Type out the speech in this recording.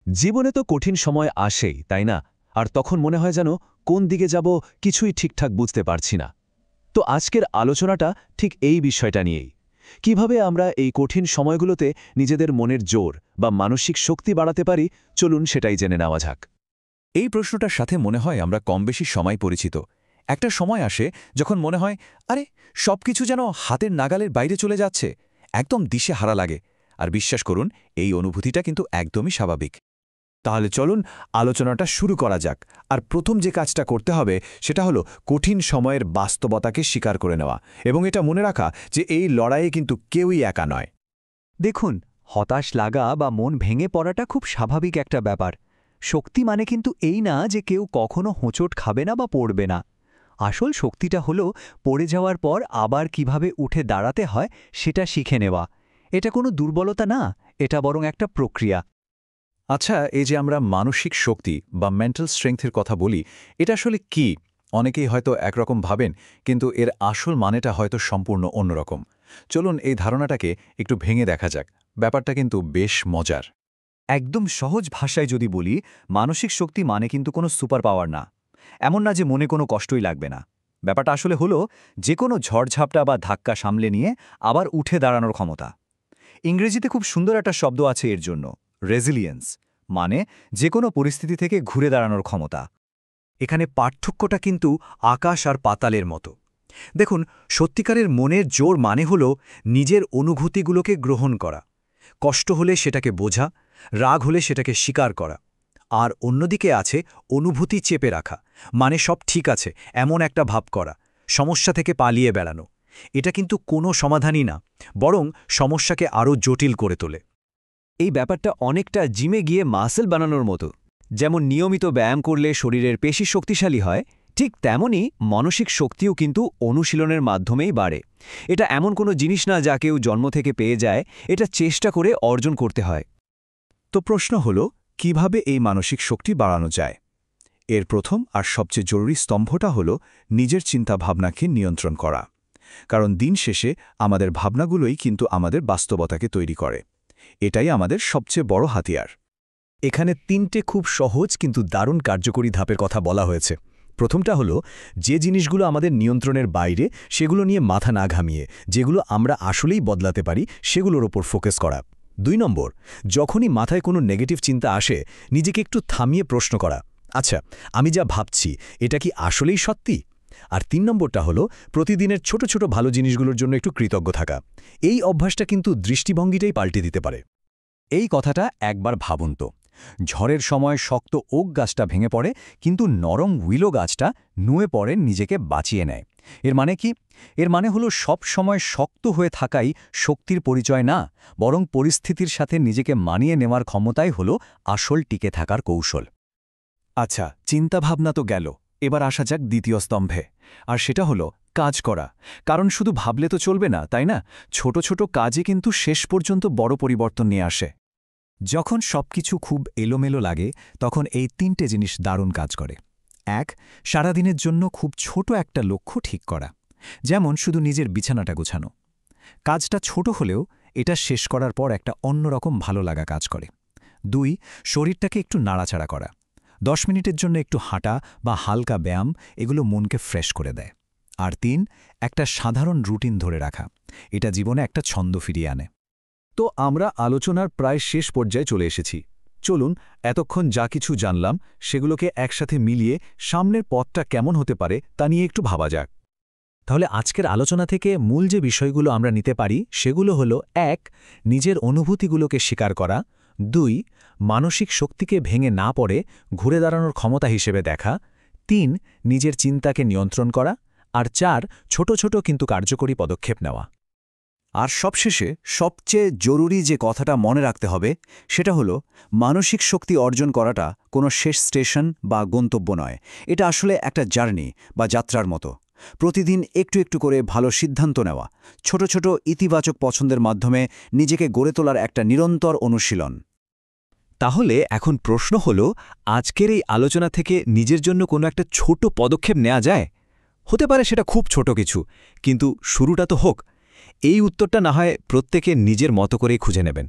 জীবনে তো কঠিন সময় আসেই, তাই না? আর তখন মনে হয় যেন কোন দিকে যাব কিছুই ঠিকঠাক বুঝতে পারছি না। তো আজকের আলোচনাটা ঠিক এই বিষয়টা নিয়েই। কিভাবে আমরা এই কঠিন সময়গুলোতে নিজেদের মনের জোর বা মানসিক শক্তি বাড়াতে পারি, চলুন সেটাই জেনে নেওয়া যাক। এই প্রশ্নটার সাথে মনে হয় আমরা কম বেশি সময় পরিচিত। একটা সময় আসে যখন মনে হয়, আরে সবকিছু যেন হাতের নাগালের বাইরে চলে যাচ্ছে, একদম দিশে হারা লাগে। আর বিশ্বাস করুন, এই অনুভূতিটা কিন্তু একদমই স্বাভাবিক। তাহলে চলুন আলোচনাটা শুরু করা যাক। আর প্রথম যে কাজটা করতে হবে সেটা হলো কঠিন সময়ের বাস্তবতাকে স্বীকার করে নেওয়া এবং এটা মনে রাখা যে এই লড়াইয়ে কিন্তু কেউই একা নয়। দেখুন, হতাশ লাগা বা মন ভেঙে পড়াটা খুব স্বাভাবিক একটা ব্যাপার। শক্তি মানে কিন্তু এই না যে কেউ কখনো হোঁচট খাবে না বা পড়বে না। আসল শক্তিটা হলো পড়ে যাওয়ার পর আবার কিভাবে উঠে দাঁড়াতে হয় সেটা শিখে নেওয়া। এটা কোনো দুর্বলতা না, এটা বরং একটা প্রক্রিয়া। আচ্ছা, এই যে আমরা মানসিক শক্তি বা মেন্টাল স্ট্রেংথের কথা বলি, এটা আসলে কি? অনেকেই হয়তো একরকম ভাবেন, কিন্তু এর আসল মানেটা হয়তো সম্পূর্ণ অন্যরকম। চলুন এই ধারণাটাকে একটু ভেঙে দেখা যাক। ব্যাপারটা কিন্তু বেশ মজার। একদম সহজ ভাষায় যদি বলি, মানসিক শক্তি মানে কিন্তু কোনো সুপার পাওয়ার না। এমন না যে মনে কোনো কষ্টই লাগবে না। ব্যাপারটা আসলে হলো যে কোনো ঝড়ঝাপটা বা ধাক্কা সামলে নিয়ে আবার উঠে দাঁড়ানোর ক্ষমতা। ইংরেজিতে খুব সুন্দর একটা শব্দ আছে এর জন্য, রেজিলিয়েন্স, মানে যে কোনো পরিস্থিতি থেকে ঘুরে দাঁড়ানোর ক্ষমতা। এখানে পার্থক্যটা কিন্তু আকাশ আর পাতালের মতো। দেখুন, সত্যিকারের মনের জোর মানে হলো নিজের অনুভূতিগুলোকে গ্রহণ করা, কষ্ট হলে সেটাকে বোঝা, রাগ হলে সেটাকে স্বীকার করা। আর অন্যদিকে আছে অনুভূতি চেপে রাখা, মানে সব ঠিক আছে এমন একটা ভাব করা, সমস্যা থেকে পালিয়ে বেড়ানো। এটা কিন্তু কোনো সমাধানই না, বরং সমস্যাকে আরও জটিল করে তোলে। এই ব্যাপারটা অনেকটা জিমে গিয়ে মাসেল বানানোর মতো। যেমন নিয়মিত ব্যায়াম করলে শরীরের পেশি শক্তিশালী হয়, ঠিক তেমনি মানসিক শক্তিও কিন্তু অনুশীলনের মাধ্যমেই বাড়ে। এটা এমন কোনো জিনিস না যা কেউ জন্ম থেকে পেয়ে যায়, এটা চেষ্টা করে অর্জন করতে হয়। তো প্রশ্ন হলো, কিভাবে এই মানসিক শক্তি বাড়ানো যায়? এর প্রথম আর সবচেয়ে জরুরি স্তম্ভটা হলো নিজের চিন্তাভাবনাকে নিয়ন্ত্রণ করা। কারণ দিন শেষে আমাদের ভাবনাগুলোই কিন্তু আমাদের বাস্তবতাকে তৈরি করে। এটাই আমাদের সবচেয়ে বড় হাতিয়ার। এখানে ৩টে খুব সহজ কিন্তু দারুণ কার্যকরী ধাপের কথা বলা হয়েছে। প্রথমটা হলো, যে জিনিসগুলো আমাদের নিয়ন্ত্রণের বাইরে সেগুলো নিয়ে মাথা না ঘামিয়ে যেগুলো আমরা আসলেই বদলাতে পারি সেগুলোর ওপর ফোকাস করা। ২ নম্বর, যখনই মাথায় কোনো নেগেটিভ চিন্তা আসে নিজেকে একটু থামিয়ে প্রশ্ন করা, আচ্ছা আমি যা ভাবছি এটা কি আসলেই সত্যি? আর ৩ নম্বরটা হলো প্রতিদিনের ছোট ছোট ভালো জিনিসগুলোর জন্য একটু কৃতজ্ঞ থাকা। এই অভ্যাসটা কিন্তু দৃষ্টিভঙ্গিটাই পাল্টে দিতে পারে। এই কথাটা একবার ভাবুন তো, ঝড়ের সময় শক্ত ওক গাছটা ভেঙে পড়ে, কিন্তু নরম উইলো গাছটা নুয়ে পড়ে নিজেকে বাঁচিয়ে নেয়। এর মানে কি? এর মানে হলো সব সময় শক্ত হয়ে থাকাই শক্তির পরিচয় না, বরং পরিস্থিতির সাথে নিজেকে মানিয়ে নেওয়ার ক্ষমতাই হলো আসল টিকে থাকার কৌশল। আচ্ছা, চিন্তাভাবনা তো গেল, এবার আসা যাক দ্বিতীয় স্তম্ভে। আর সেটা হলো কাজ করা। কারণ শুধু ভাবলে তো চলবে না, তাই না? ছোট ছোট কাজে কিন্তু শেষ পর্যন্ত বড় পরিবর্তন নিয়ে আসে। যখন সবকিছু খুব এলোমেলো লাগে তখন এই ৩টে জিনিস দারুণ কাজ করে। ১. সারাদিনের জন্য খুব ছোট একটা লক্ষ্য ঠিক করা, যেমন শুধু নিজের বিছানাটা গোছানো। কাজটা ছোট হলেও এটা শেষ করার পর একটা অন্যরকম ভালো লাগা কাজ করে। ২. শরীরটাকে একটু নাড়াচাড়া করা, ১০ মিনিটের জন্য একটু হাঁটা বা হালকা ব্যায়াম, এগুলো মনকে ফ্রেশ করে দেয়। আর ৩. একটা সাধারণ রুটিন ধরে রাখা, এটা জীবনে একটা ছন্দ ফিরিয়ে আনে। তো আমরা আলোচনার প্রায় শেষ পর্যায়ে চলে এসেছি। চলুন এতক্ষণ যা কিছু জানলাম সেগুলোকে একসাথে মিলিয়ে সামনের পথটা কেমন হতে পারে তা নিয়ে একটু ভাবা যাক। তাহলে আজকের আলোচনা থেকে মূল যে বিষয়গুলো আমরা নিতে পারি সেগুলো হলো: ১. নিজের অনুভূতিগুলোকে স্বীকার করা, ২. মানসিক শক্তিকে ভেঙে না পড়ে ঘুরে দাঁড়ানোর ক্ষমতা হিসেবে দেখা, ৩. নিজের চিন্তাকে নিয়ন্ত্রণ করা, আর ৪. ছোট ছোট কিন্তু কার্যকরী পদক্ষেপ নেওয়া। আর সবশেষে সবচেয়ে জরুরি যে কথাটা মনে রাখতে হবে সেটা হলো, মানসিক শক্তি অর্জন করাটা কোনো শেষ স্টেশন বা গন্তব্য নয়। এটা আসলে একটা জার্নি বা যাত্রার মতো। প্রতিদিন একটু একটু করে ভালো সিদ্ধান্ত নেওয়া, ছোট ছোট ইতিবাচক পছন্দের মাধ্যমে নিজেকে গড়ে তোলার একটা নিরন্তর অনুশীলন। তাহলে এখন প্রশ্ন হলো, আজকের এই আলোচনা থেকে নিজের জন্য কোনো একটা ছোট পদক্ষেপ নেওয়া যায়? হতে পারে সেটা খুব ছোট কিছু, কিন্তু শুরুটা তো হোক। এই উত্তরটা না হয় প্রত্যেকে নিজের মতো করেই খুঁজে নেবেন।